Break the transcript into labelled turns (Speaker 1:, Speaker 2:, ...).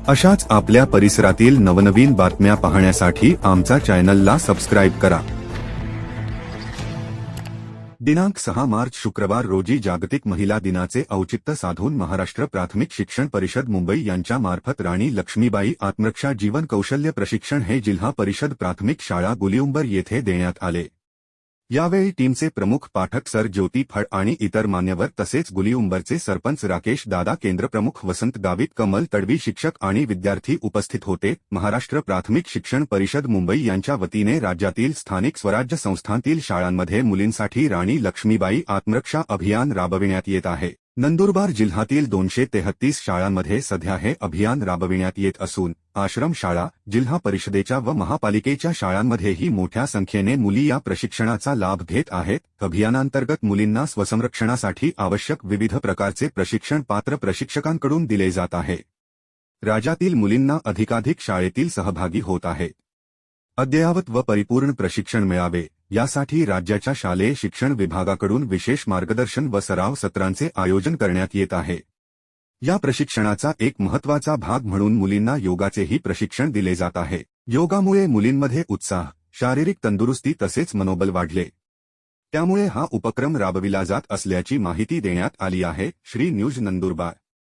Speaker 1: अशाच आपल्या परिसरातील नवनवीन बातम्या पाहण्यासाठी आमचा चॅनलला सबस्क्राईब करा। दिनांक 6 मार्च शुक्रवार रोजी जागतिक महिला दिनाचे औचित्य साधून महाराष्ट्र प्राथमिक शिक्षण परिषद मुंबई यांच्या मार्फत राणी लक्ष्मीबाई आत्मरक्षा जीवन कौशल्य प्रशिक्षण हे जिल्हा परिषद प्राथमिक शाळा गुलिउंबर येथे देण्यात आले। यावेळी टीमचे प्रमुख पाठक सर ज्योती फड आणि इतर मान्यवर तसेच गुलिउंबरचे सरपंच राकेश दादा केंद्रप्रमुख वसंत गावित कमल तडवी शिक्षक आणि विद्यार्थी उपस्थित होते। महाराष्ट्र प्राथमिक शिक्षण परिषद मुंबई यांच्या वतीने राज्यातील स्थानिक स्वराज्य संस्थांतील शाळांमध्ये मुलींसाठी राणी लक्ष्मीबाई आत्मरक्षा अभियान राबविण्यात येत आहे। नंदुरबार जिल्ह्यातील 233 शाळांमध्ये सध्या हे अभियान राबविण्यात येत असून आश्रम शाळा, जिल्हा परिषदेच्या व महापालिकेच्या शाळांमध्येही मोठ्या संख्येने मुली या प्रशिक्षणाचा लाभ घेत आहेत। अभियानांतर्गत मुलींना स्वसंरक्षणासाठी आवश्यक विविध प्रकारचे प्रशिक्षण पात्र प्रशिक्षकांकडून दिले जात आहे। राज्यातील मुलींना अधिकाधिक शाळेतील सहभागी होत आहेत। अद्ययावत व परिपूर्ण प्रशिक्षण मिळावे यासाठी राज्याच्या शालेय शिक्षण विभागाकडून विशेष मार्गदर्शन व सराव सत्रांचे आयोजन करण्यात येत आहे। या प्रशिक्षणाचा एक महत्त्वाचा भाग म्हणून मुलींना योगाचेही प्रशिक्षण दिले जात आहे। योगामुळे मुलींमध्ये उत्साह, शारीरिक तंदुरुस्ती तसेच मनोबल वाढले। त्यामुळे हा उपक्रम राबविला जात असल्याची माहिती देण्यात आली आहे। श्री न्यूज नंदुरबार।